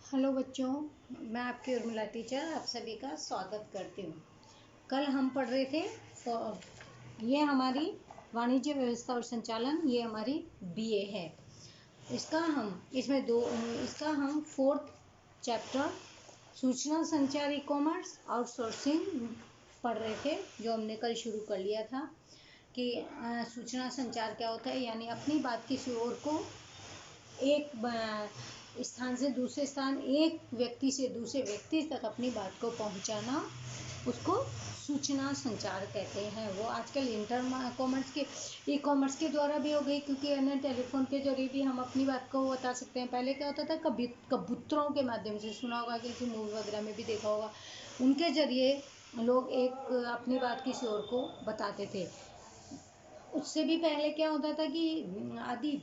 Hello बच्चों, मैं आपकी उर्मिला टीचर आप सभी का स्वागत करती हूँ। कल हम पढ़ रहे थे ये हमारी वाणिज्य व्यवस्था और संचालन, ये हमारी बीए है। इसका हम फोर्थ चैप्टर सूचना संचार ई कॉमर्स आउटसोर्सिंग पढ़ रहे थे, जो हमने कल शुरू कर लिया था कि सूचना संचार क्या होता है, यानी अपनी बात किसी और को एक स्थान से दूसरे स्थान, एक व्यक्ति से दूसरे व्यक्ति तक अपनी बात को पहुंचाना, उसको सूचना संचार कहते हैं। वो आजकल ई कॉमर्स के द्वारा भी हो गई, क्योंकि अन्य टेलीफोन के जरिए भी हम अपनी बात को बता सकते हैं। पहले क्या होता था, कबूतरों के माध्यम से, सुना होगा, किसी मूवी वगैरह में भी देखा होगा, उनके जरिए लोग एक अपनी बात किसी और को बताते थे। उससे भी पहले क्या होता था कि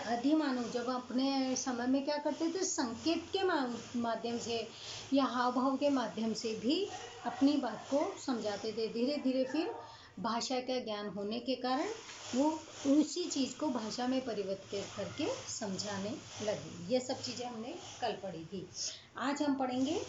आदिमानव जब अपने समय में क्या करते थे, संकेत के माध्यम से या हाव भाव के माध्यम से भी अपनी बात को समझाते थे। धीरे धीरे फिर भाषा का ज्ञान होने के कारण वो उसी चीज़ को भाषा में परिवर्तित करके समझाने लगे। ये सब चीज़ें हमने कल पढ़ी थी। आज हम पढ़ेंगे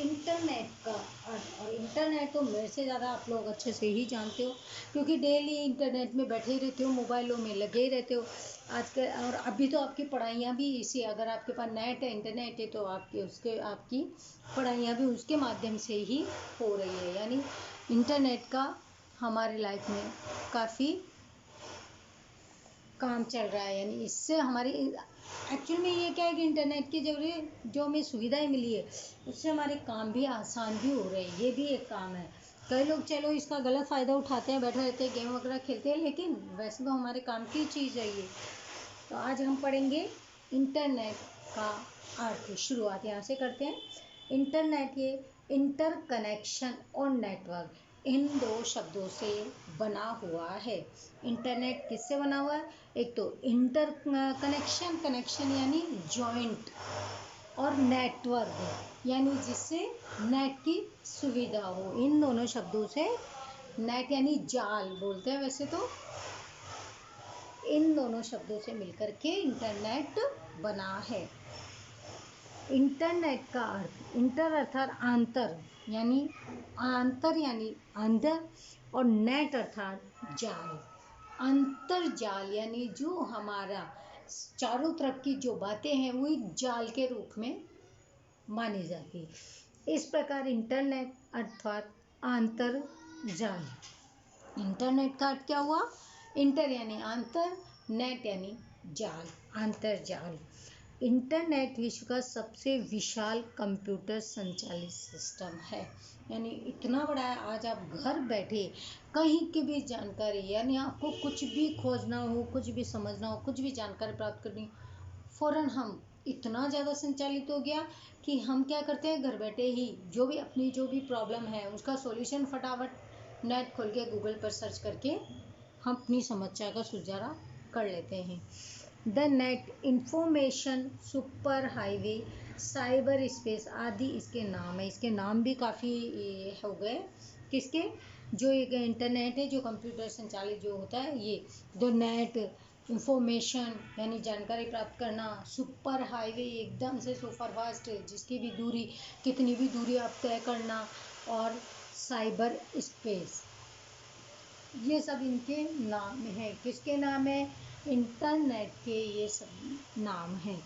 इंटरनेट का अर्थ। और इंटरनेट तो मेरे से ज़्यादा आप लोग अच्छे से ही जानते हो, क्योंकि डेली इंटरनेट में बैठे ही रहते हो, मोबाइलों में लगे ही रहते हो आजकल। और अभी तो आपकी पढ़ाइयाँ भी इसी, अगर आपके पास नेट है, इंटरनेट है, तो आपकी पढ़ाइयाँ भी उसके माध्यम से ही हो रही है। यानी इंटरनेट का हमारे लाइफ में काफ़ी काम चल रहा है। यानी इससे हमारी एक्चुअल में ये क्या है कि इंटरनेट के जरिए जो हमें सुविधाएं मिली है, उससे हमारे काम भी आसान भी हो रहे हैं। ये भी एक काम है। कई लोग चलो इसका गलत फ़ायदा उठाते हैं, बैठे रहते हैं, गेम वगैरह खेलते हैं, लेकिन वैसे तो हमारे काम की चीज़ है ये। तो आज हम पढ़ेंगे इंटरनेट का अर्थ। शुरुआत यहाँ से करते हैं। इंटरनेट ये इंटर कनेक्शन और नेटवर्क, इन दो शब्दों से बना हुआ है। इंटरनेट किससे बना हुआ है? एक तो इंटर कनेक्शन यानी जॉइंट, और नेटवर्क यानी जिससे नेट की सुविधा हो। इन दोनों शब्दों से, नेट यानी जाल बोलते हैं वैसे तो, इन दोनों शब्दों से मिलकर के इंटरनेट बना है। इंटरनेट का अर्थ, इंटर अर्थात आंतर यानी अंदर, और नेट अर्थात जाल। अंतरजाल यानी जो हमारा चारों तरफ की जो बातें हैं वो एक जाल के रूप में मानी जाती है। इस प्रकार इंटरनेट अर्थात अंतरजाल। इंटरनेट का अर्थ क्या हुआ? इंटर यानी अंतर, नेट यानी जाल, अंतरजाल। इंटरनेट विश्व का सबसे विशाल कंप्यूटर संचालित सिस्टम है। यानी इतना बड़ा है, आज आप घर बैठे कहीं की भी जानकारी, यानी आपको कुछ भी खोजना हो, कुछ भी समझना हो, कुछ भी जानकारी प्राप्त करनी हो, फ़ौरन हम इतना ज़्यादा संचालित हो गया कि हम क्या करते हैं, घर बैठे ही अपनी जो भी प्रॉब्लम है उसका सॉल्यूशन फटाफट नेट खोल के गूगल पर सर्च करके हम अपनी समस्या का सुधारा कर लेते हैं। The net, information super highway, cyber space आदि इसके नाम है। इसके नाम भी काफ़ी हो गए। किसके? जो एक इंटरनेट है, जो कंप्यूटर संचालित जो होता है, ये द नेट, इंफॉर्मेशन यानी जानकारी प्राप्त करना, सुपर हाईवे एकदम से सुपर फास्ट, जिसकी भी दूरी, कितनी भी दूरी आप तय करना, और साइबर स्पेस, ये सब इनके नाम हैं। किसके नाम है? इंटरनेट के ये सब नाम हैं।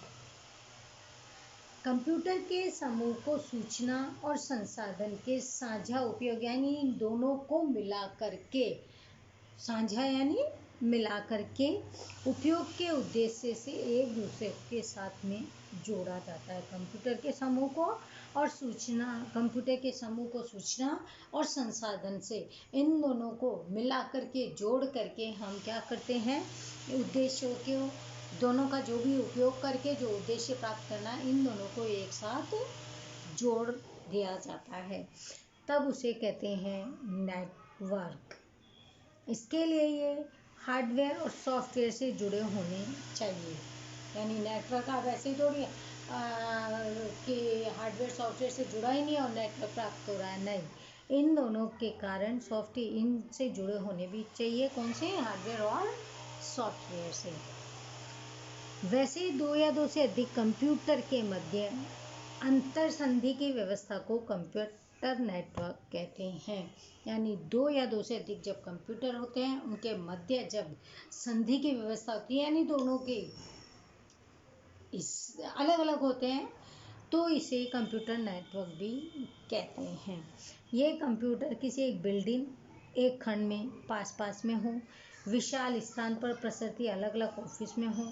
कंप्यूटर के समूह को सूचना और संसाधन के साझा उपयोग, यानी इन दोनों को मिला करके, साझा यानी मिला करके, उपयोग के उद्देश्य से एक दूसरे के साथ में जोड़ा जाता है। कंप्यूटर के समूह को और सूचना और संसाधन से, इन दोनों को मिला करके, जोड़ करके हम क्या करते हैं, उद्देश्यों के दोनों का जो भी उपयोग करके जो उद्देश्य प्राप्त करना है, इन दोनों को एक साथ जोड़ दिया जाता है, तब उसे कहते हैं नेटवर्क। इसके लिए ये हार्डवेयर और सॉफ्टवेयर से जुड़े होने चाहिए। यानी नेटवर्क आप ऐसे ही थोड़ी कि हार्डवेयर सॉफ्टवेयर से जुड़ा ही नहीं और नेटवर्क प्राप्त हो रहा है, नहीं। इन दोनों के कारण सॉफ्टवेयर इनसे जुड़े होने भी चाहिए। कौन से? हार्डवेयर और सॉफ्टवेयर से। वैसे ही दो या दो से अधिक कंप्यूटर के मध्य अंतर संधि की व्यवस्था को कंप्यूटर नेटवर्क कहते हैं। यानी दो या दो से अधिक जब कंप्यूटर होते हैं उनके मध्य जब संधि की व्यवस्था होती है, यानी दोनों के इस अलग अलग होते हैं, तो इसे कंप्यूटर नेटवर्क भी कहते हैं। ये कंप्यूटर किसी एक बिल्डिंग, एक खंड में पास में हो, विशाल स्थान पर प्रसरती अलग अलग ऑफिस में हो,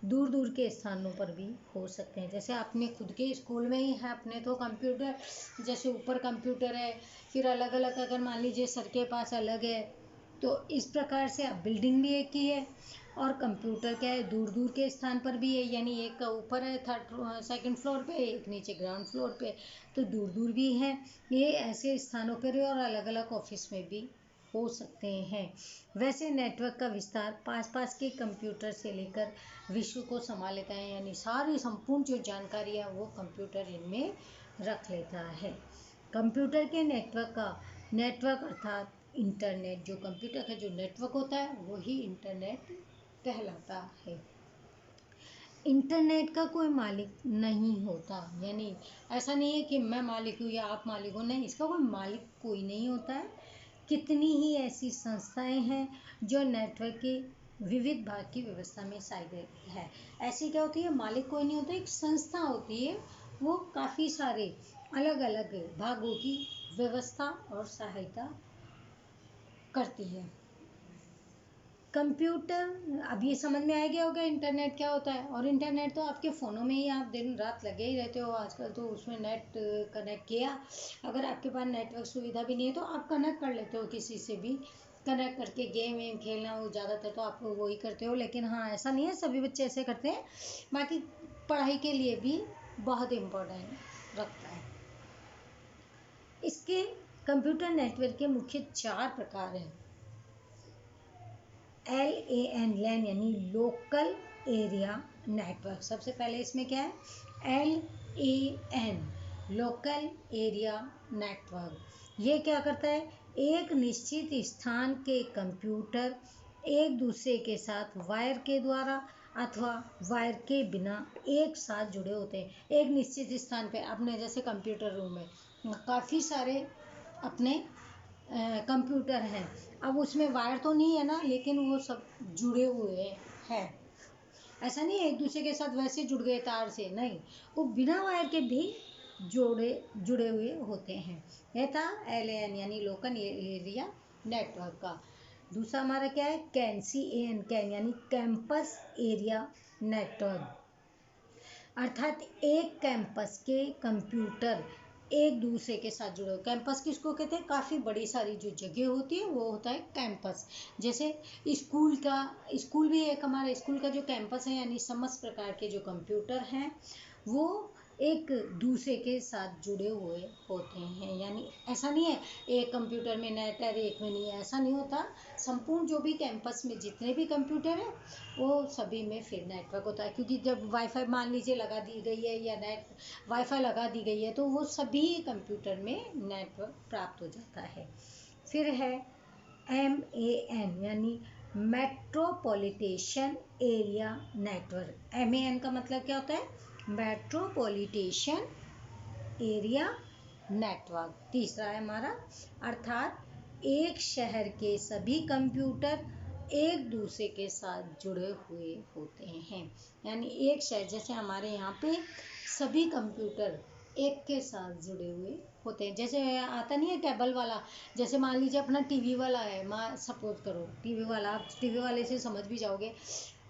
दूर दूर के स्थानों पर भी हो सकते हैं। जैसे अपने खुद के स्कूल में ही है अपने तो कंप्यूटर, जैसे ऊपर कंप्यूटर है, फिर अलग अलग अगर मान लीजिए सर के पास अलग है, तो इस प्रकार से अब बिल्डिंग भी एक ही है और कंप्यूटर क्या है दूर दूर के स्थान पर भी है, यानी एक ऊपर है सेकंड फ्लोर पे, एक नीचे ग्राउंड फ्लोर पे, तो दूर दूर भी है। ये ऐसे स्थानों पर और अलग अलग ऑफिस में भी हो सकते हैं। वैसे नेटवर्क का विस्तार पास के कंप्यूटर से लेकर विश्व को संभाल लेता है, यानी सारी संपूर्ण जो जानकारी है वो कंप्यूटर इनमें रख लेता है। कंप्यूटर के नेटवर्क अर्थात इंटरनेट, जो कंप्यूटर का जो नेटवर्क होता है वही इंटरनेट कहलाता है। इंटरनेट का कोई मालिक नहीं होता, यानी ऐसा नहीं है कि मैं मालिक हूँ या आप मालिक हो, नहीं, इसका कोई मालिक कोई नहीं होता है। कितनी ही ऐसी संस्थाएं हैं जो नेटवर्क के विविध भाग की व्यवस्था में सहायक है। ऐसी क्या होती है, मालिक कोई नहीं होता, एक संस्था होती है, वो काफ़ी सारे अलग अलग भागों की व्यवस्था और सहायता करती है। कंप्यूटर, अब ये समझ में आ गया होगा इंटरनेट क्या होता है। और इंटरनेट तो आपके फ़ोनों में ही आप दिन रात लगे ही रहते हो आजकल, तो उसमें नेट कनेक्ट किया, अगर आपके पास नेटवर्क सुविधा भी नहीं है तो आप कनेक्ट कर लेते हो, किसी से भी कनेक्ट करके गेम वेम खेलना, वो ज़्यादातर तो आप लोग वही करते हो। लेकिन हाँ, ऐसा नहीं है सभी बच्चे ऐसे करते हैं, बाकी पढ़ाई के लिए भी बहुत इम्पोर्टेंट रखता है। इसके कंप्यूटर नेटवर्क के मुख्य 4 प्रकार हैं। LAN लैन यानी लोकल एरिया नेटवर्क। सबसे पहले इसमें क्या है, LAN लोकल एरिया नेटवर्क। ये क्या करता है, एक निश्चित स्थान के कंप्यूटर एक दूसरे के साथ वायर के द्वारा अथवा वायर के बिना एक साथ जुड़े होते हैं। एक निश्चित स्थान पे, अपने जैसे कंप्यूटर रूम में काफ़ी सारे अपने कंप्यूटर हैं, अब उसमें वायर तो नहीं है ना, लेकिन वो सब जुड़े हुए हैं। ऐसा नहीं है एक दूसरे के साथ वैसे जुड़ गए तार से, नहीं, वो बिना वायर के भी जुड़े हुए होते हैं। यह था LAN यानी लोकल एरिया नेटवर्क का। दूसरा हमारा क्या है, कैन यानी कैंपस एरिया नेटवर्क, अर्थात एक कैंपस के कंप्यूटर एक दूसरे के साथ जुड़े हो। कैंपस किसको कहते हैं, काफ़ी बड़ी सारी जो जगह होती है वो होता है कैंपस। जैसे स्कूल भी एक हमारा स्कूल का जो कैंपस है, यानी समस्त प्रकार के जो कंप्यूटर हैं वो एक दूसरे के साथ जुड़े हुए होते हैं। यानी ऐसा नहीं है एक कंप्यूटर में नेट है एक में नहीं है, ऐसा नहीं होता। संपूर्ण जो भी कैंपस में जितने भी कंप्यूटर हैं वो सभी में फिर नेटवर्क होता है, क्योंकि जब वाईफाई मान लीजिए लगा दी गई है या वाईफाई लगा दी गई है तो वो सभी कंप्यूटर में नेटवर्क प्राप्त हो जाता है। फिर है MAN यानी मेट्रोपॉलिटेशन एरिया नेटवर्क। MAN का मतलब क्या होता है, मेट्रोपॉलिटेशन एरिया नेटवर्क। तीसरा है हमारा, अर्थात एक शहर के सभी कंप्यूटर एक दूसरे के साथ जुड़े हुए होते हैं। यानी एक शहर, जैसे हमारे यहाँ पे सभी कंप्यूटर एक के साथ जुड़े हुए होते हैं। जैसे आता नहीं है केबल वाला, जैसे मान लीजिए अपना टीवी वाला है, सपोज करो टीवी वाला, आप टीवी वाले से समझ भी जाओगे,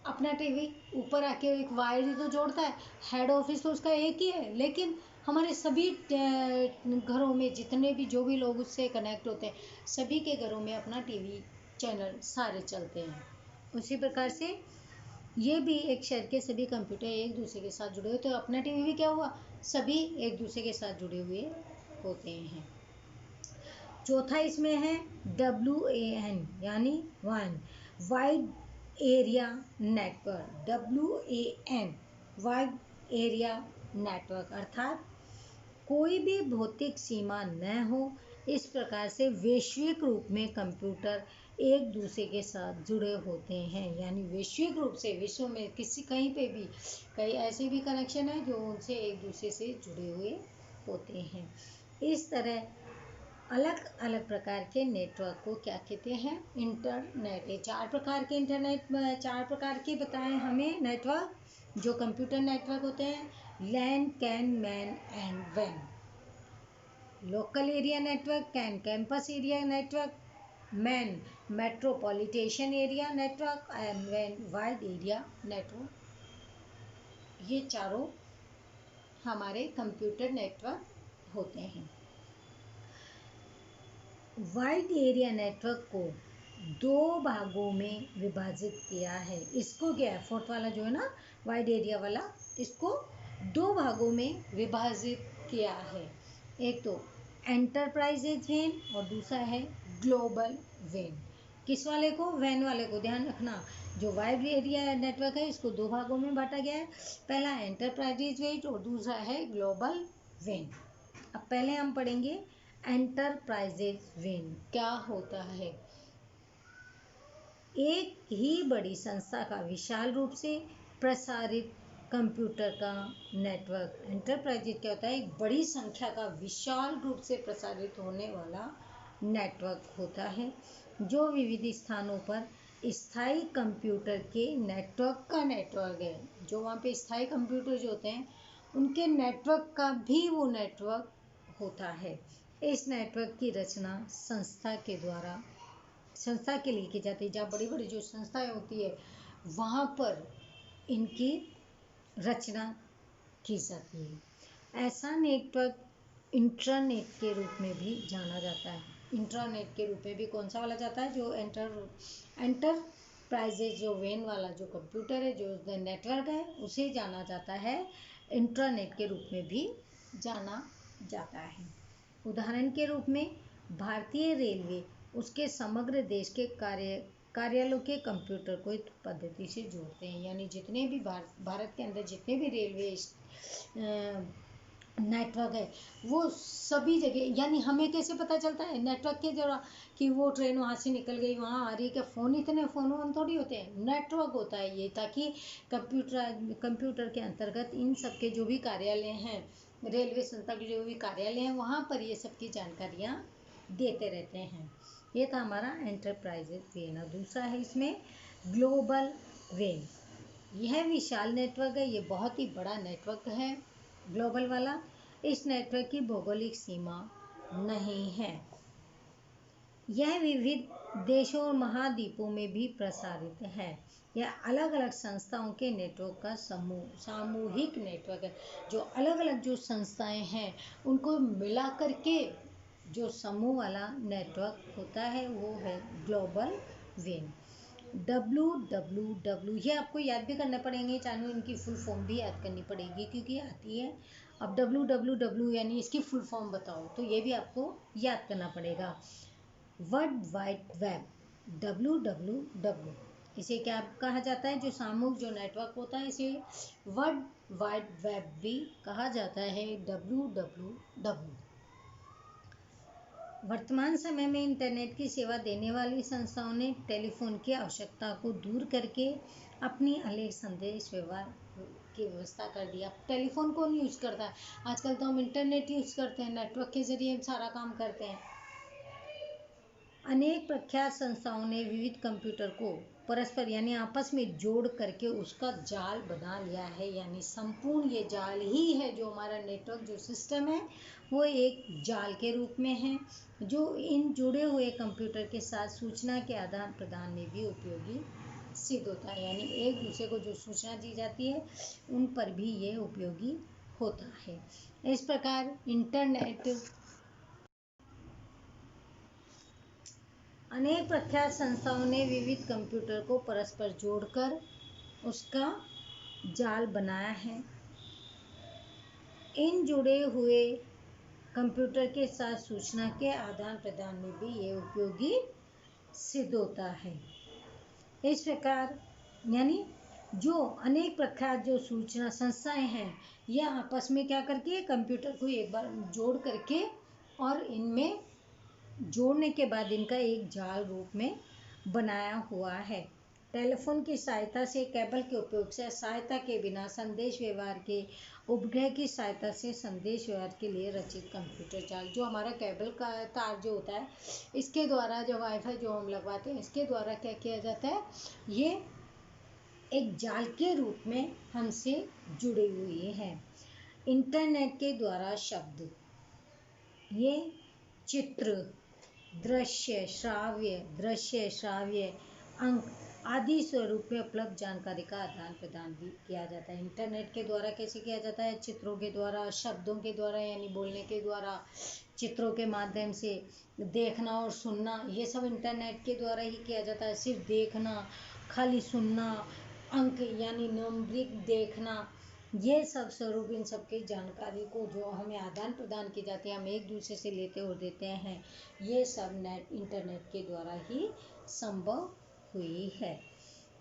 अपना टीवी ऊपर आके एक वायर ही तो जोड़ता है, हेड ऑफिस तो उसका एक ही है, लेकिन हमारे सभी घरों में जितने भी जो भी लोग उससे कनेक्ट होते हैं, सभी के घरों में अपना टीवी चैनल सारे चलते हैं। उसी प्रकार से ये भी एक शहर के सभी कंप्यूटर एक दूसरे के साथ जुड़े हुए, तो अपना टीवी भी क्या हुआ, सभी एक दूसरे के साथ जुड़े हुए होते हैं। चौथा इसमें है WAN यानी wide area network. WAN wide area network, अर्थात कोई भी भौतिक सीमा न हो, इस प्रकार से वैश्विक रूप में कंप्यूटर एक दूसरे के साथ जुड़े होते हैं, यानी वैश्विक रूप से विश्व में किसी कहीं पे भी कई ऐसे भी कनेक्शन है जो उनसे एक दूसरे से जुड़े हुए होते हैं। इस तरह अलग अलग प्रकार के नेटवर्क को क्या कहते हैं, इंटरनेट। ये चार प्रकार के इंटरनेट, चार प्रकार के बताएं हमें नेटवर्क जो कंप्यूटर नेटवर्क होते हैं। लैन, can, man and when. Local area network, can campus area network, man मेट्रोपॉलिटेशन area network and when wide area network. ये चारों हमारे कंप्यूटर नेटवर्क होते हैं। वाइड एरिया नेटवर्क को दो भागों में विभाजित किया है। इसको क्या है, फोर्थ वाला जो है ना वाइड एरिया वाला, इसको दो भागों में विभाजित किया है। एक तो एंटरप्राइजेज वेन और दूसरा है ग्लोबल वेन। किस वाले को, वैन वाले को। ध्यान रखना, जो वाइड एरिया नेटवर्क है इसको दो भागों में बांटा गया है। पहला एंटरप्राइजेज वेन और दूसरा है ग्लोबल वेन। अब पहले हम पढ़ेंगे एंटरप्राइजेज वेन क्या होता है। एक ही बड़ी संस्था का विशाल रूप से प्रसारित कंप्यूटर का नेटवर्क। एंटरप्राइजेज क्या होता है, एक बड़ी संख्या का विशाल रूप से प्रसारित होने वाला नेटवर्क होता है जो विविध स्थानों पर स्थायी कंप्यूटर के नेटवर्क का नेटवर्क है। जो वहाँ पे स्थायी कंप्यूटर जो होते हैं उनके नेटवर्क का भी वो नेटवर्क होता है। इस नेटवर्क की रचना संस्था के लिए की जाती है। जहाँ बड़ी बड़ी जो संस्थाएं होती है वहाँ पर इनकी रचना की जाती है। ऐसा नेटवर्क इंट्रानेट के रूप में भी जाना जाता है। इंट्रानेट के रूप में भी कौन सा वाला जाता है, जो एंटरप्राइजेज जो वेन वाला जो कंप्यूटर है, जो नेटवर्क है, उसे जाना जाता है इंट्रानेट के रूप में भी जाना जाता है। उदाहरण के रूप में भारतीय रेलवे उसके समग्र देश के कार्यालयों के कंप्यूटर को इस पद्धति से जोड़ते हैं। यानी जितने भी भारत के अंदर जितने भी रेलवे नेटवर्क है वो सभी जगह, यानी हमें कैसे पता चलता है नेटवर्क के द्वारा कि वो ट्रेन वहाँ से निकल गई वहाँ आ रही है। क्या फ़ोन, इतने फ़ोन थोड़ी होते हैं, नेटवर्क होता है ये, ताकि कंप्यूटर के अंतर्गत इन सब के जो भी कार्यालय हैं, रेलवे संस्था के जो भी कार्यालय हैं, वहाँ पर ये सब की जानकारियाँ देते रहते हैं। ये था हमारा एंटरप्राइजेज वेन। और दूसरा है इसमें ग्लोबल वेन। यह विशाल नेटवर्क है, ये बहुत ही बड़ा नेटवर्क है ग्लोबल वाला। इस नेटवर्क की भौगोलिक सीमा नहीं है। यह विविध देशों और महाद्वीपों में भी प्रसारित है। यह अलग अलग संस्थाओं के नेटवर्क का सामूहिक नेटवर्क है। जो अलग अलग जो संस्थाएं हैं उनको मिला करके जो समूह वाला नेटवर्क होता है वो है ग्लोबल वेन। www, ये आपको याद भी करना पड़ेंगे, चाहे इनकी फुल फॉर्म भी याद करनी पड़ेगी क्योंकि आती है। अब www यानी इसकी फुल फॉर्म बताओ, तो ये भी आपको याद करना पड़ेगा। वर्ल्ड वाइड वेब, www, इसे क्या कहा जाता है, जो सामूहिक जो नेटवर्क होता है इसे वर्ल्ड वाइड वेब भी कहा जाता है, www। वर्तमान समय में इंटरनेट की सेवा देने वाली संस्थाओं ने टेलीफोन की आवश्यकता को दूर करके अपनी अलग संदेश व्यवहार की व्यवस्था कर दी। अब टेलीफोन कौन यूज करता है, आजकल तो हम इंटरनेट यूज करते हैं, नेटवर्क के जरिए सारा काम करते हैं। अनेक प्रख्यात संस्थाओं ने विविध कंप्यूटर को परस्पर यानी आपस में जोड़ करके उसका जाल बना लिया है। यानी संपूर्ण ये जाल ही है, जो हमारा नेटवर्क जो सिस्टम है वो एक जाल के रूप में है, जो इन जुड़े हुए कंप्यूटर के साथ सूचना के आदान प्रदान में भी उपयोगी सिद्ध होता है। यानी एक दूसरे को जो सूचना दी जाती है उन पर भी ये उपयोगी होता है। इस प्रकार इंटरनेट अनेक प्रख्यात संस्थाओं ने विविध कंप्यूटर को परस्पर जोड़कर उसका जाल बनाया है। इन जुड़े हुए कंप्यूटर के साथ सूचना के आदान प्रदान में भी ये उपयोगी सिद्ध होता है। इस प्रकार यानी जो अनेक प्रख्यात जो सूचना संस्थाएं हैं यह आपस में क्या करके कंप्यूटर को एक बार जोड़ करके और इनमें जोड़ने के बाद इनका एक जाल रूप में बनाया हुआ है। टेलीफोन की सहायता से, केबल के उपयोग से, सहायता के बिना संदेश व्यवहार के, उपग्रह की सहायता से संदेश व्यवहार के लिए रचित कंप्यूटर जाल। जो हमारा केबल का तार जो होता है, इसके द्वारा जो वाईफाई जो हम लगवाते हैं, इसके द्वारा क्या किया जाता है, ये एक जाल के रूप में हमसे जुड़े हुए हैं। इंटरनेट के द्वारा शब्द, ये चित्र, दृश्य श्राव्य अंक आदि स्वरूप में उपलब्ध जानकारी का आदान प्रदान भी किया जाता है। इंटरनेट के द्वारा कैसे किया जाता है, चित्रों के द्वारा, शब्दों के द्वारा यानी बोलने के द्वारा, चित्रों के माध्यम से, देखना और सुनना, ये सब इंटरनेट के द्वारा ही किया जाता है। सिर्फ देखना, खाली सुनना, अंक यानी नंबरिक देखना, ये सब स्वरूप इन सब की जानकारी को जो हमें आदान प्रदान की जाती है, हम एक दूसरे से लेते और देते हैं, ये सब इंटरनेट के द्वारा ही संभव हुई है।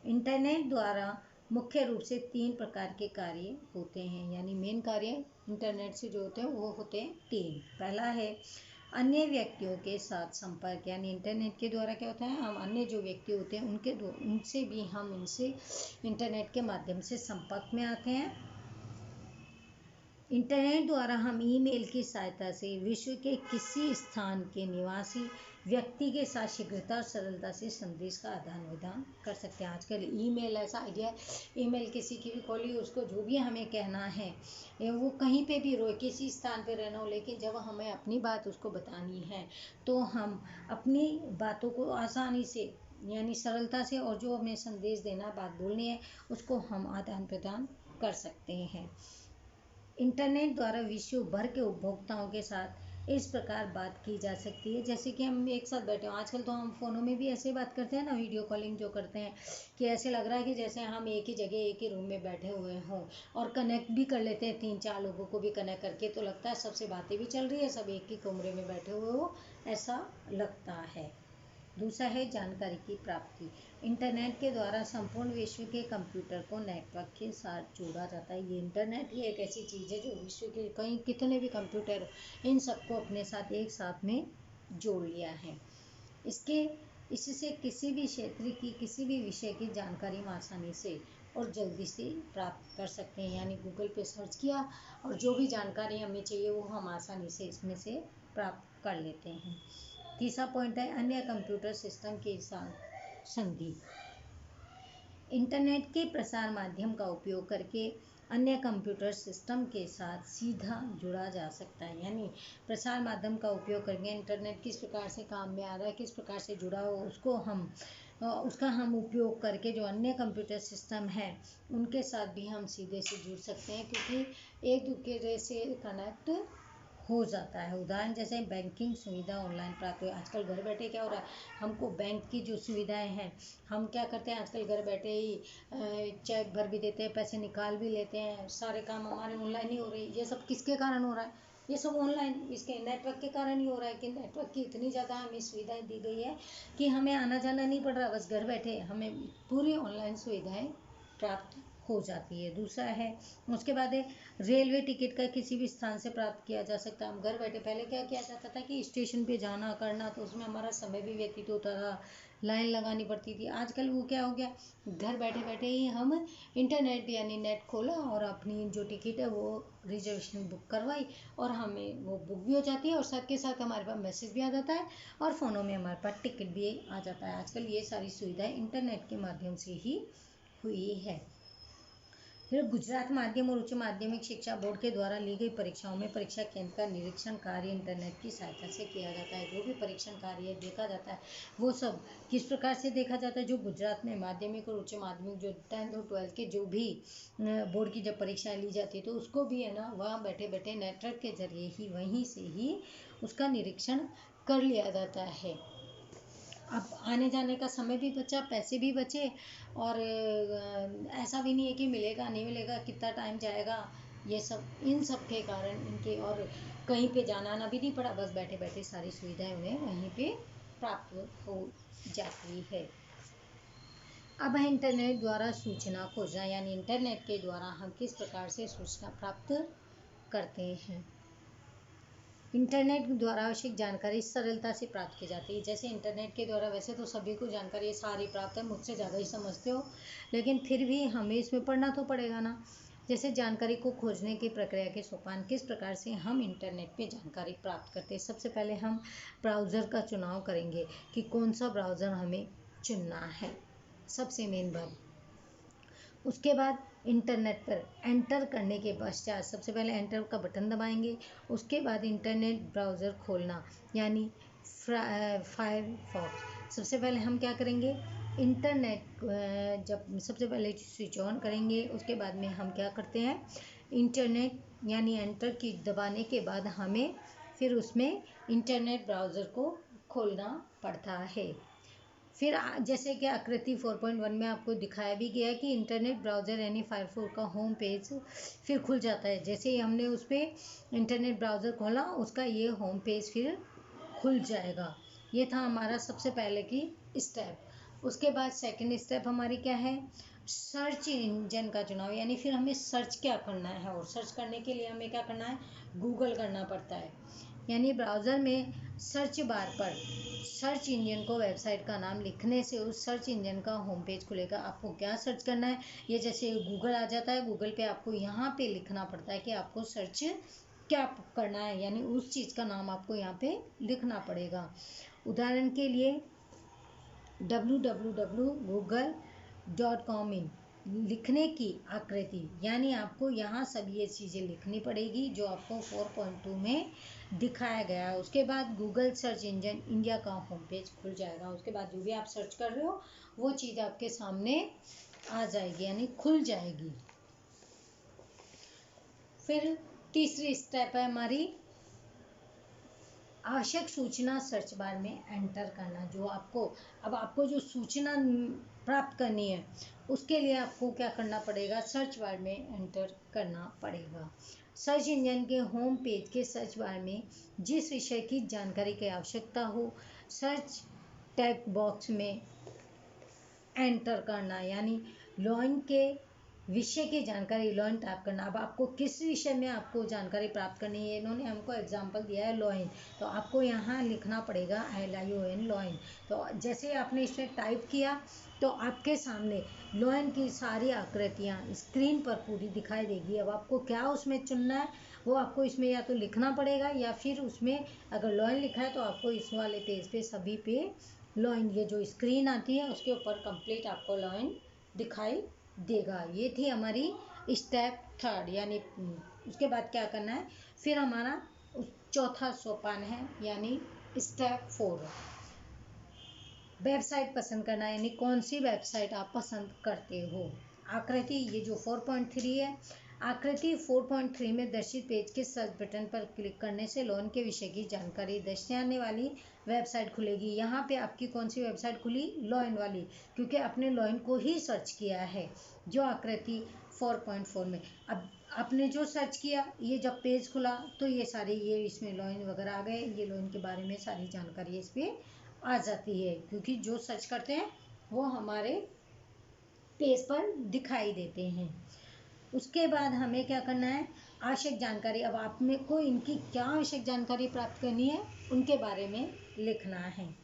इंटरनेट द्वारा मुख्य रूप से 3 प्रकार के कार्य होते हैं, यानी मेन कार्य इंटरनेट से जो होते हैं वो होते हैं 3। पहला है अन्य व्यक्तियों के साथ संपर्क, यानी इंटरनेट के द्वारा क्या होता है, हम अन्य जो व्यक्ति होते हैं उनसे भी हम इनसे इंटरनेट के माध्यम से संपर्क में आते हैं। इंटरनेट द्वारा हम ईमेल की सहायता से विश्व के किसी स्थान के निवासी व्यक्ति के साथ शीघ्रता और सरलता से संदेश का आदान प्रदान कर सकते हैं। आजकल ईमेल ऐसा आइडिया है, ईमेल किसी की भी खोली, उसको जो भी हमें कहना है, वो कहीं पे भी रोए, किसी स्थान पे रहना हो, लेकिन जब हमें अपनी बात उसको बतानी है तो हम अपनी बातों को आसानी से यानी सरलता से, और जो हमें संदेश देना, बात बोलनी है, उसको हम आदान प्रदान कर सकते हैं। इंटरनेट द्वारा विश्व भर के उपभोक्ताओं के साथ इस प्रकार बात की जा सकती है जैसे कि हम एक साथ बैठे हों। आजकल तो हम फ़ोनों में भी ऐसे बात करते हैं ना, वीडियो कॉलिंग जो करते हैं, कि ऐसे लग रहा है कि जैसे हम एक ही जगह एक ही रूम में बैठे हुए हों, और कनेक्ट भी कर लेते हैं 3-4 लोगों को भी कनेक्ट करके, तो लगता है सबसे बातें भी चल रही है, सब एक ही कमरे में बैठे हुए हो, ऐसा लगता है। दूसरा है जानकारी की प्राप्ति। इंटरनेट के द्वारा संपूर्ण विश्व के कंप्यूटर को नेटवर्क के साथ जोड़ा जाता है। ये इंटरनेट ही एक ऐसी चीज़ है जो विश्व के कहीं कितने भी कंप्यूटर, इन सबको अपने साथ एक साथ में जोड़ लिया है। इससे किसी भी क्षेत्र की, किसी भी विषय की जानकारी हम आसानी से और जल्दी से प्राप्त कर सकते हैं। यानी गूगल पे सर्च किया और जो भी जानकारी हमें चाहिए वो हम आसानी से इसमें से प्राप्त कर लेते हैं। तीसरा पॉइंट है अन्य कंप्यूटर सिस्टम के साथ संधि। इंटरनेट के प्रसार माध्यम का उपयोग करके अन्य कंप्यूटर सिस्टम के साथ सीधा जुड़ा जा सकता है। यानी प्रसार माध्यम का उपयोग करके इंटरनेट किस प्रकार से काम में आ रहा है, किस प्रकार से जुड़ा हो, उसका हम उपयोग करके जो अन्य कंप्यूटर सिस्टम है उनके साथ भी हम सीधे से जुड़ सकते हैं, क्योंकि एक दूसरे से कनेक्ट हो जाता है। उदाहरण जैसे बैंकिंग सुविधा ऑनलाइन प्राप्त हुई। आजकल घर बैठे क्या हो रहा है, हमको बैंक की जो सुविधाएं हैं, हम क्या करते हैं आजकल घर बैठे ही चेक भर भी देते हैं, पैसे निकाल भी लेते हैं, सारे काम हमारे ऑनलाइन ही हो रहे हैं। ये सब किसके कारण हो रहा है, ये सब ऑनलाइन, इसके नेटवर्क के कारण ही हो रहा है कि नेटवर्क की इतनी ज़्यादा हमें सुविधाएं दी गई है कि हमें आना जाना नहीं पड़ रहा, बस घर बैठे हमें पूरी ऑनलाइन सुविधाएं प्राप्त हो जाती है। दूसरा है, उसके बाद है रेलवे टिकट का किसी भी स्थान से प्राप्त किया जा सकता है। हम घर बैठे, पहले क्या किया जाता था कि स्टेशन पे जाना करना, तो उसमें हमारा समय भी व्यतीत होता था, लाइन लगानी पड़ती थी। आजकल वो क्या हो गया, घर बैठे बैठे ही हम इंटरनेट यानी नेट खोला और अपनी जो टिकट है वो रिजर्वेशन बुक करवाई, और हमें वो बुक भी हो जाती है, और साथ के साथ हमारे पास मैसेज भी आ जाता है, और फ़ोनों में हमारे पास टिकट भी आ जाता है। आजकल ये सारी सुविधाएं इंटरनेट के माध्यम से ही हुई है। फिर गुजरात माध्यम और उच्च माध्यमिक शिक्षा बोर्ड के द्वारा ली गई परीक्षाओं में परीक्षा केंद्र का निरीक्षण कार्य इंटरनेट की सहायता से किया जाता है। जो भी परीक्षण कार्य देखा जाता है वो सब किस प्रकार से देखा जाता है, जो गुजरात में माध्यमिक और उच्च माध्यमिक जो 10th और 12th के जो भी बोर्ड की जब परीक्षाएं ली जाती है तो उसको भी है ना, वहाँ बैठे बैठे नेटवर्क के जरिए ही वहीं से ही उसका निरीक्षण कर लिया जाता है। अब आने जाने का समय भी बचा, पैसे भी बचे, और ऐसा भी नहीं है कि मिलेगा नहीं मिलेगा, कितना टाइम जाएगा, ये सब इन सब के कारण इनके, और कहीं पे जाना आना भी नहीं पड़ा, बस बैठे बैठे सारी सुविधाएं उन्हें वहीं पे प्राप्त हो जाती है। अब है इंटरनेट द्वारा सूचना खोजना, यानी इंटरनेट के द्वारा हम किस प्रकार से सूचना प्राप्त करते हैं। इंटरनेट द्वारा आवश्यक जानकारी सरलता से प्राप्त की जाती है। जैसे इंटरनेट के द्वारा वैसे तो सभी को जानकारी सारी प्राप्त है, मुझसे ज़्यादा ही समझते हो, लेकिन फिर भी हमें इसमें पढ़ना तो पड़ेगा ना। जैसे जानकारी को खोजने की प्रक्रिया के सोपान, किस प्रकार से हम इंटरनेट पे जानकारी प्राप्त करते हैं। सबसे पहले हम ब्राउज़र का चुनाव करेंगे कि कौन सा ब्राउज़र हमें चुनना है, सबसे मेन बात। उसके बाद इंटरनेट पर एंटर करने के पश्चात सबसे पहले एंटर का बटन दबाएंगे। उसके बाद इंटरनेट ब्राउज़र खोलना यानी फायरफॉक्स। सबसे पहले हम क्या करेंगे, इंटरनेट जब सबसे पहले स्विच ऑन करेंगे, उसके बाद में हम क्या करते हैं, इंटरनेट यानी एंटर की दबाने के बाद हमें फिर उसमें इंटरनेट ब्राउज़र को खोलना पड़ता है। फिर जैसे कि आकृति 4.1 में आपको दिखाया भी गया है कि इंटरनेट ब्राउज़र यानी फायरफॉक्स का होम पेज फिर खुल जाता है। जैसे ही हमने उस पर इंटरनेट ब्राउज़र खोला, उसका ये होम पेज फिर खुल जाएगा। ये था हमारा सबसे पहले की स्टेप। उसके बाद सेकंड स्टेप हमारी क्या है, सर्च इंजन का चुनाव, यानी फिर हमें सर्च क्या करना है। और सर्च करने के लिए हमें क्या करना है, गूगल करना पड़ता है। यानी ब्राउज़र में सर्च बार पर सर्च इंजन को वेबसाइट का नाम लिखने से उस सर्च इंजन का होम पेज खुलेगा। आपको क्या सर्च करना है, ये जैसे गूगल आ जाता है, गूगल पे आपको यहाँ पे लिखना पड़ता है कि आपको सर्च क्या करना है, यानी उस चीज़ का नाम आपको यहाँ पे लिखना पड़ेगा। उदाहरण के लिए www.google.com इन लिखने की आकृति, यानी आपको यहाँ सब ये चीज़ें लिखनी पड़ेगी जो आपको 4.2 में दिखाया गया है। उसके बाद गूगल सर्च इंजन इंडिया का होम पेज खुल जाएगा। उसके बाद जो भी आप सर्च कर रहे हो वो चीज़ आपके सामने आ जाएगी, यानी खुल जाएगी। फिर तीसरी स्टेप है हमारी आवश्यक सूचना सर्च बार में एंटर करना। जो आपको जो सूचना प्राप्त करनी है उसके लिए आपको क्या करना पड़ेगा, सर्च बार में एंटर करना पड़ेगा। सर्च इंजन के होम पेज के सर्च बार में जिस विषय की जानकारी की आवश्यकता हो, सर्च टैग बॉक्स में एंटर करना, यानी लॉइन के विषय की जानकारी लॉइन टाइप करना। अब आपको किस विषय में आपको जानकारी प्राप्त करनी है, इन्होंने हमको एग्जांपल दिया है लॉइन, तो आपको यहाँ लिखना पड़ेगा LION लॉइन। तो जैसे आपने इसमें टाइप किया तो आपके सामने लॉइन की सारी आकृतियाँ स्क्रीन पर पूरी दिखाई देगी। अब आपको क्या उसमें चुनना है, वो आपको इसमें या तो लिखना पड़ेगा या फिर उसमें अगर लॉइन लिखा है तो आपको इस वाले पेज पे सभी पे लॉइन, ये जो स्क्रीन आती है उसके ऊपर कंप्लीट आपको लॉइन दिखाई देगा। ये थी हमारी स्टेप थर्ड, यानी उसके बाद क्या करना है, फिर हमारा चौथा सोपान है यानी स्टेप 4, वेबसाइट पसंद करना, यानी कौन सी वेबसाइट आप पसंद करते हो। आकृति ये जो 4.3 है, आकृति 4.3 में दर्शित पेज के सर्च बटन पर क्लिक करने से लोन के विषय की जानकारी दर्शाने वाली वेबसाइट खुलेगी। यहाँ पे आपकी कौन सी वेबसाइट खुली, लॉइन वाली, क्योंकि आपने लॉइन को ही सर्च किया है जो आकृति 4.4 में। अब आपने जो सर्च किया, ये जब पेज खुला तो ये सारे ये इसमें लॉइन वगैरह आ गए, ये लॉइन के बारे में सारी जानकारी इस पर आ जाती है, क्योंकि जो सर्च करते हैं वो हमारे पेज पर दिखाई देते हैं। उसके बाद हमें क्या करना है, आवश्यक जानकारी। अब आप में को इनकी क्या आवश्यक जानकारी प्राप्त करनी है उनके बारे में लिखना है।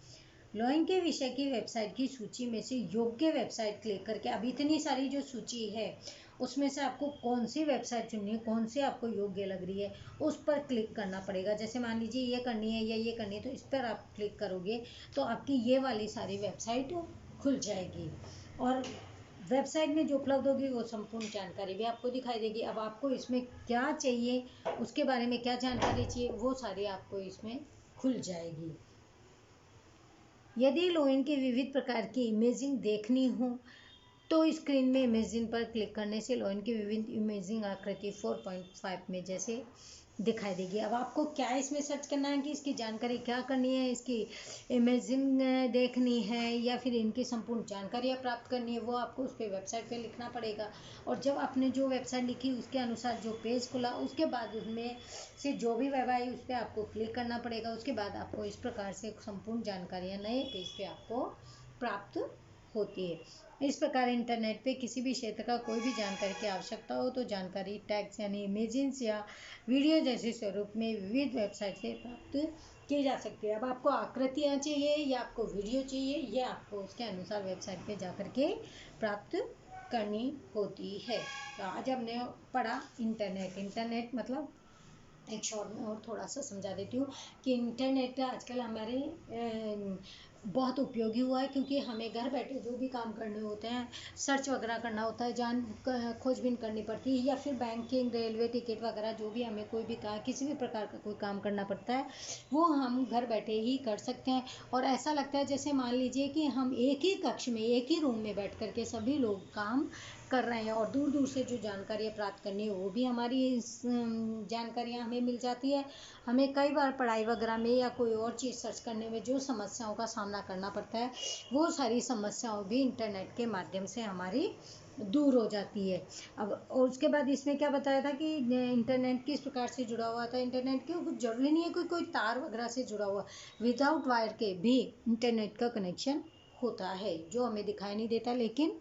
लॉइन के विषय की वेबसाइट की सूची में से योग्य वेबसाइट क्लिक करके, अब इतनी सारी जो सूची है उसमें से आपको कौन सी वेबसाइट चुननी है, कौन सी आपको योग्य लग रही है उस पर क्लिक करना पड़ेगा। जैसे मान लीजिए ये करनी है या ये करनी है, तो इस पर आप क्लिक करोगे तो आपकी ये वाली सारी वेबसाइट खुल जाएगी और वेबसाइट में जो उपलब्ध होगी वो संपूर्ण जानकारी भी आपको दिखाई देगी। अब आपको इसमें क्या चाहिए, उसके बारे में क्या जानकारी चाहिए, वो सारी आपको इसमें खुल जाएगी। यदि लॉइन के विविध प्रकार की इमेजिंग देखनी हो तो स्क्रीन में इमेजिंग पर क्लिक करने से लॉइन की विभिन्न इमेजिंग आकृति 4.5 में जैसे दिखाई देगी। अब आपको क्या इसमें सर्च करना है कि इसकी जानकारी क्या करनी है, इसकी इमेजिंग देखनी है या फिर इनकी संपूर्ण जानकारियाँ प्राप्त करनी है, वो आपको उस पर वेबसाइट पे लिखना पड़ेगा। और जब आपने जो वेबसाइट लिखी उसके अनुसार जो पेज खुला, उसके बाद उसमें से जो भी वेब आई उस पर आपको क्लिक करना पड़ेगा। उसके बाद आपको इस प्रकार से संपूर्ण जानकारियाँ नए पेज पे आपको प्राप्त होती है। इस प्रकार इंटरनेट पे किसी भी क्षेत्र का कोई भी जानकारी की आवश्यकता हो तो जानकारी टेक्स्ट यानी इमेजेस या वीडियो जैसे स्वरूप में विविध वेबसाइट से प्राप्त की जा सकती है। अब आपको आकृतियाँ चाहिए या आपको वीडियो चाहिए, ये आपको उसके अनुसार वेबसाइट पे जा कर के प्राप्त करनी होती है। तो आज हमने पढ़ा इंटरनेट मतलब एक शॉर्ट में और थोड़ा सा समझा देती हूँ कि इंटरनेट आजकल हमारे बहुत उपयोगी हुआ है, क्योंकि हमें घर बैठे जो भी काम करने होते हैं, सर्च वगैरह करना होता है, खोजबीन करनी पड़ती है, या फिर बैंकिंग, रेलवे टिकट वगैरह जो भी हमें कोई भी काम, किसी भी प्रकार का कोई काम करना पड़ता है, वो हम घर बैठे ही कर सकते हैं। और ऐसा लगता है जैसे मान लीजिए कि हम एक ही कक्ष में, एक ही रूम में बैठ करके सभी लोग काम कर रहे हैं, और दूर दूर से जो जानकारियाँ प्राप्त करनी है वो भी हमारी जानकारियाँ हमें मिल जाती है। हमें कई बार पढ़ाई वगैरह में या कोई और चीज़ सर्च करने में जो समस्याओं का सामना करना पड़ता है, वो सारी समस्याओं भी इंटरनेट के माध्यम से हमारी दूर हो जाती है। अब और उसके बाद इसमें क्या बताया था कि इंटरनेट किस प्रकार से जुड़ा हुआ था। इंटरनेट के कुछ जरूरी नहीं है कोई तार वगैरह से जुड़ा हुआ, विदाउट वायर के भी इंटरनेट का कनेक्शन होता है, जो हमें दिखाई नहीं देता, लेकिन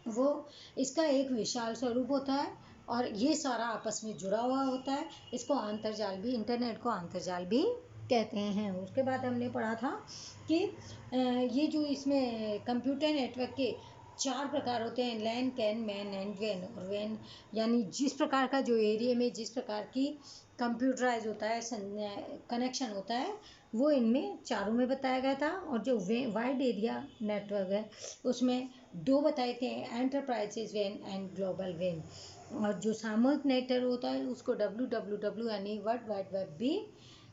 वो इसका एक विशाल स्वरूप होता है और ये सारा आपस में जुड़ा हुआ होता है। इसको अंतर्जाल भी, इंटरनेट को अंतर्जाल भी कहते हैं। उसके बाद हमने पढ़ा था कि ये जो इसमें कंप्यूटर नेटवर्क के 4 प्रकार होते हैं, लैन, कैन, मैन एंड वैन। और वैन यानी जिस प्रकार का जो एरिया में जिस प्रकार की कंप्यूटराइज होता है, कनेक्शन होता है, वो इनमें चारों में बताया गया था। और जो वाइड एरिया नेटवर्क है उसमें 2 बताए थे, enterprises one and global one. और जो सामूहिक नेटवर्क होता है उसको WWW यानी वर्ल्ड वाइड वेब भी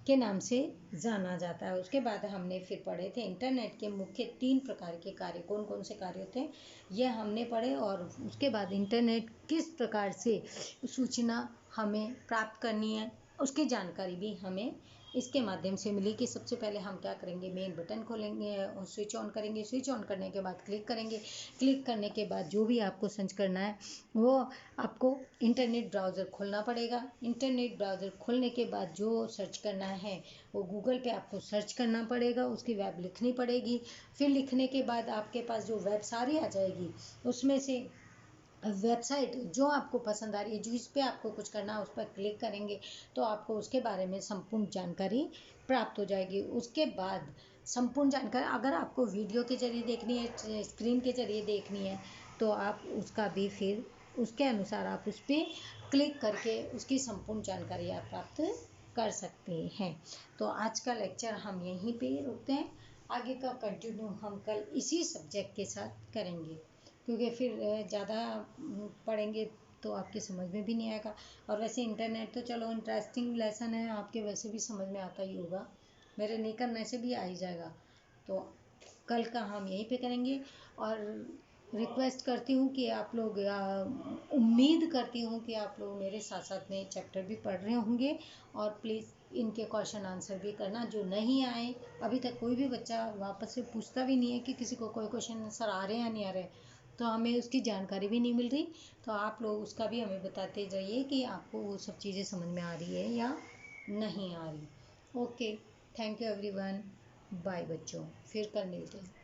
के नाम से जाना जाता है। उसके बाद हमने फिर पढ़े थे इंटरनेट के मुख्य 3 प्रकार के कार्य, कौन कौन से कार्य होते हैं ये हमने पढ़े। और उसके बाद इंटरनेट किस प्रकार से सूचना हमें प्राप्त करनी है उसकी जानकारी भी हमें इसके माध्यम से मिली। कि सबसे पहले हम क्या करेंगे, मेन बटन खोलेंगे और स्विच ऑन करेंगे। स्विच ऑन करने के बाद क्लिक करेंगे। क्लिक करने के बाद जो भी आपको सर्च करना है वो आपको इंटरनेट ब्राउज़र खोलना पड़ेगा। इंटरनेट ब्राउज़र खोलने के बाद जो सर्च करना है वो गूगल पे आपको सर्च करना पड़ेगा, उसकी वेब लिखनी पड़ेगी। फिर लिखने के बाद आपके पास जो वेब सारी आ जाएगी, उसमें से वेबसाइट जो आपको पसंद आ रही है, जिस पे आपको कुछ करना है उस पर क्लिक करेंगे तो आपको उसके बारे में संपूर्ण जानकारी प्राप्त हो जाएगी। उसके बाद संपूर्ण जानकारी अगर आपको वीडियो के जरिए देखनी है, स्क्रीन के जरिए देखनी है, तो आप उसका भी फिर उसके अनुसार आप उस पर क्लिक करके उसकी संपूर्ण जानकारी आप प्राप्त कर सकते हैं। तो आज का लेक्चर हम यहीं पे रुकते हैं, आगे का कंटिन्यू हम कल इसी सब्जेक्ट के साथ करेंगे, क्योंकि फिर ज़्यादा पढ़ेंगे तो आपके समझ में भी नहीं आएगा। और वैसे इंटरनेट तो चलो इंटरेस्टिंग लेसन है, आपके वैसे भी समझ में आता ही होगा, मेरे नहीं करने से भी आ ही जाएगा। तो कल का हम यहीं पे करेंगे। और रिक्वेस्ट करती हूँ कि आप लोग, उम्मीद करती हूँ कि आप लोग मेरे साथ साथ में चैप्टर भी पढ़ रहे होंगे, और प्लीज़ इनके क्वेश्चन आंसर भी करना। जो नहीं आए, अभी तक कोई भी बच्चा वापस से पूछता भी नहीं है कि किसी को कोई क्वेश्चन आंसर आ रहे हैं या नहीं आ रहे, तो हमें उसकी जानकारी भी नहीं मिल रही। तो आप लोग उसका भी हमें बताते जाइए कि आपको वो सब चीज़ें समझ में आ रही है या नहीं आ रही। Okay, thank you everyone, bye बच्चों, फिर कल मिलते हैं।